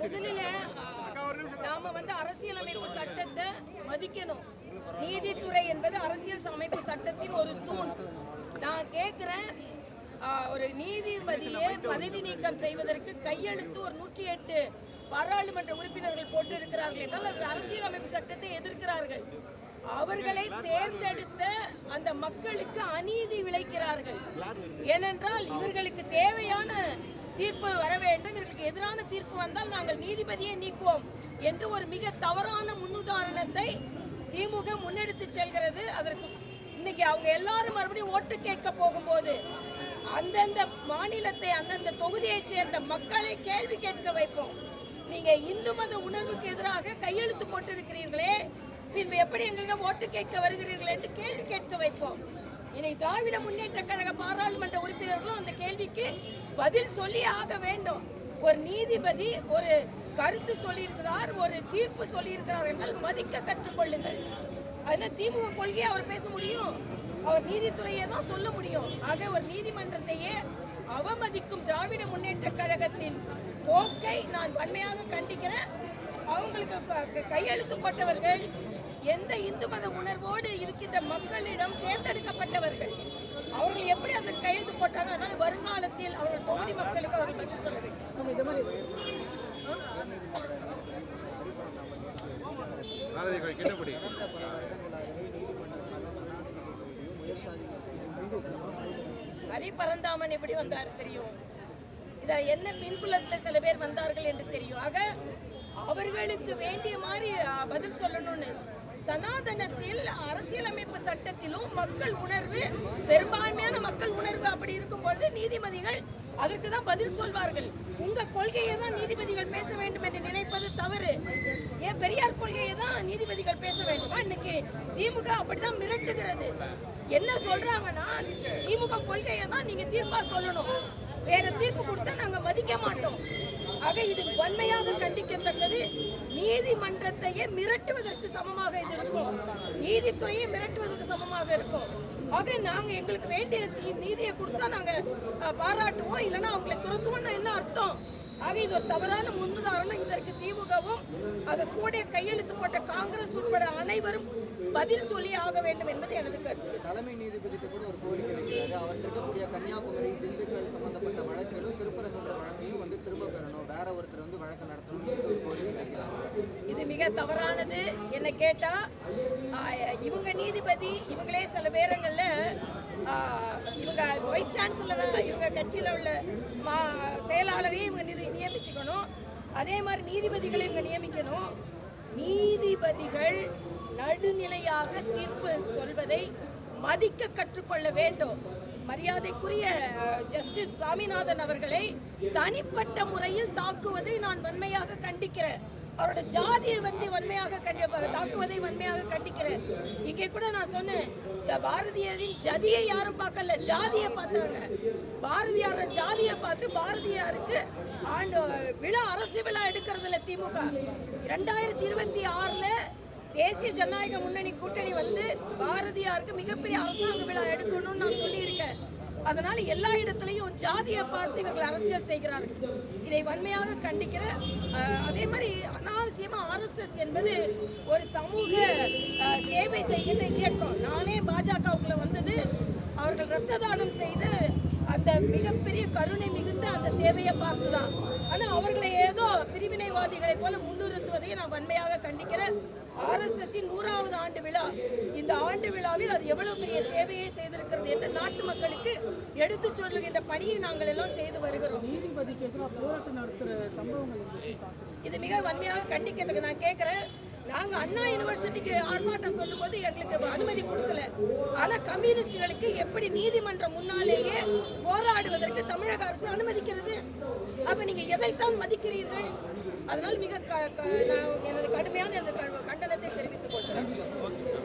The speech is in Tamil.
முதலில் நாம அரசியலமைப்பு சட்டத்தை மதிக்கணும். நீதித்துறை என்பது அரசியல் அமைப்பு சட்டத்தின் ஒரு தூண். நான் கேட்கிறேன், ஒரு நீதிபதியை பதவி நீக்கம் செய்வதற்கு கையெழுத்து ஒரு 108 பாராளுமன்ற உறுப்பினர்கள் போட்டிருக்கிறார்கள் என்றால் அரசியலமைப்பு சட்டத்தை எதிர்க்கிறார்கள். அவர்களை தேர்ந்தெடுத்த அந்த மக்களுக்கு அநீதி விளைக்கிறார்கள். ஏனென்றால் இவர்களுக்கு தேவையான தீர்ப்பு வர வேண்டும், இவர்களுக்கு எதிரான தீர்ப்பு வந்தால் நாங்கள் நீதிபதியை நீக்குவோம் என்று ஒரு மிக தவறான முன்னுதாரணத்தை திமுக முன்னெடுத்து செல்கிறது. அதற்கு இன்னைக்கு அவங்க எல்லாரும் மறுபடியும் ஓட்டு கேட்க போகும்போது அந்தந்த மாநிலத்தை அந்தந்த தொகுதியைச் சேர்ந்த மக்களை கேள்வி கேட்க வைப்போம். நீங்க இந்து மத உணர்வுக்கு எதிராக கையெழுத்து போட்டிருக்கிறீர்களே, பின்பு எப்படி எங்களிடம் ஓட்டு கேட்க வருகிறீர்கள் என்று கேள்வி கேட்க வைப்போம். இனி திராவிட முன்னேற்ற கழக பாராளுமன்ற உறுப்பினர்களும் அந்த கேள்விக்கு பதில் சொல்லி ஆக வேண்டும். ஒரு நீதிபதி ஒரு கருத்து சொல்லியிருக்கிறார், ஒரு தீர்ப்பு சொல்லியிருக்கிறார் என்றால் மதிக்க கற்றுக்கொள்ளுங்கள். அதனால் திமுக கொள்கையை அவர் பேச முடியும், அவர் நீதித்துறையை தான் சொல்ல முடியும். ஆக ஒரு நீதிமன்றத்தையே அவமதிக்கும் திராவிட முன்னேற்ற கழகத்தின் போக்கை நான் வன்மையாக கண்டிக்கிறேன். அவங்களுக்கு கையெழுத்து போட்டவர்கள் எந்த இந்து மத உணர்வோடு இருக்கின்ற மக்களிடம் தேர்ந்தெடுக்கப்பட்டவர்கள், அவர்கள் எப்படி அந்த கையெழுத்து போட்டாங்க. அதனால் வருங்காலத்தில் அவர்கள் தொகுதி மக்களுக்கு அவர்கள் பதில் சொல்ல வேண்டும். ஹரிபரந்தாமன் எப்படி வந்தார் தெரியும், இத என்ன பின்புலத்துல சில பேர் வந்தார்கள் என்று தெரியும். ஆக அவர்களுக்கு வேண்டிய மாதிரி பதில் சொல்லணும்னு சனாதனத்தில் அரசியலமைப்பு சட்டத்திலும் மக்கள் உணர்வு, பெரும்பான்மையான மக்கள் உணர்வு அப்படி இருக்கும் பொழுது நீதிபதிகள் அதற்கு தான் பதில் சொல்வார்கள். உங்க கொள்கையை தான் நீதிபதிகள் பேச வேண்டும் என்று நினைப்பது தவறு. ஏன் பெரியார் கொள்கையை தான் நீதிபதிகள் பேச வேண்டுமா? இன்னைக்கு திமுக அப்படிதான் மிரட்டுகிறது. என்ன சொல்றாங்கன்னா, திமுக கொள்கையை தான் நீங்க தீர்ப்பா சொல்லணும், வேற தீர்ப்பு கொடுத்தா நாங்க மதிக்க மாட்டோம். ஆக இது வன்மையாக கண்டிக்கத்தக்கது. நீதிமன்றத்தையே மிரட்டுவதற்கு சமமாக இது இருக்கும், நீதித்துறையை மிரட்டுவதற்கு சமமாக இருக்கும். ஆக நாங்க எங்களுக்கு வேண்டிய நீதியை கொடுத்தா நாங்க பாராட்டுவோம், இல்லைன்னா அவங்களை துரத்துவோம்னா என்ன அர்த்தம்? ஆக இது ஒரு தவறான முன்னுதாரணம். இதற்கு திமுகவும் அது கூட கையெழுத்து போட்ட காங்கிரஸ் உட்பட அனைவரும் பதில் சொல்லி ஆக வேண்டும் என்பது எனது கருத்து. தலைமை நீதிபதிக்கு கூட ஒரு கோரிக்கை வைக்கிறாரு. அவர் இருக்கக்கூடிய கன்னியாகுமரி, திண்டுக்கல் சம்பந்தப்பட்ட வழக்குகளும் திருப்பரங்குன்ற வழக்கையும் திரும்ப பெறணும், வேற ஒருத்தர் வழக்கு நடத்தணும் ஒரு கோரிக்கை வைக்கிறாங்க. இது மிக தவறானது. என்ன கேட்டா, இவங்க நீதிபதி இவங்களே சில பேரங்கள்ல இவங்க வைஸ் சான்சலர், இவங்க கட்சியில் உள்ள செயலாளரையும் இவங்க நியமிக்கணும், அதே மாதிரி நீதிபதிகளை இவங்க நியமிக்கணும். நீதிபதிகள் நடுநிலையாக தீர்ப்பு சொல்வதை மதிக்க கற்றுக்கொள்ள வேண்டும். மரியாதைக்குரிய ஜஸ்டிஸ் சாமிநாதன் அவர்களை தனிப்பட்ட முறையில் தாக்குவதை நான் வன்மையாக கண்டிக்கிறேன். அவரோட ஜாதியை வன்மையாக தாக்குவதை வன்மையாக கண்டிக்கிறேன். இங்கே கூட நான் சொன்னேன், பாரதியாரின் ஜதியை யாரும் பார்க்கல, ஜாதியை பார்த்தாங்க. பாரதியார ஜாதியை பார்த்து பாரதியாருக்கு விழா, அரசு விழா எடுக்கிறதுல திமுக 2026 தேசிய ஜனநாயக முன்னணி கூட்டணி பாரதியாருக்கு மிகப்பெரிய அரசாங்க விழா எடுக்கணும்னு நான் சொல்லியிருக்கேன். அதனால எல்லா இடத்துலையும் ஜாதியை பார்த்து இவர்கள் அரசியல் செய்கிறார்கள். இதை வன்மையாக கண்டிக்கிற. அதே மாதிரி அனாவசியமா RSS என்பது ஒரு சமூக சேவை செய்கின்ற இயக்கம். நானே பாஜகவுக்குள்ள வந்தது அவர்கள் ரத்த தானம் செய்து அந்த மிகப்பெரிய கருணை மிகுந்த அந்த சேவையை பார்த்துதான். ஆனால் அவர்களை ஏதோ பிரிவினைவாதிகளை போல முன்னிறுத்துவதை நான் வன்மையாக கண்டிக்கிறேன். RSSின் 100வது ஆண்டு விழா, இந்த ஆண்டு விழாவில் அது எவ்வளவு பெரிய சேவையை செய்திருக்கிறது என்று நாட்டு மக்களுக்கு எடுத்து சொல்லுகின்ற பணியை நாங்கள் எல்லாம் செய்து வருகிறோம். நீதிபதிக்கு எதிராக போராட்டம் நடத்துகிற சம்பவங்கள் இது மிக வன்மையாக கண்டிக்கிறதுக்கு நான் கேட்கிறேன். நாங்கள் அண்ணா யூனிவர்சிட்டிக்கு ஆர்ப்பாட்டம் சொல்லும்போது எங்களுக்கு அனுமதி கொடுக்கல. ஆனால் கம்யூனிஸ்டுகளுக்கு எப்படி நீதிமன்றம் முன்னாலேயே போராடுவதற்கு தமிழக அரசு அனுமதிக்கிறது? அப்ப நீங்க எதைத்தான் மதிக்கிறீர்கள்? அதனால் மிக எனது கடுமையான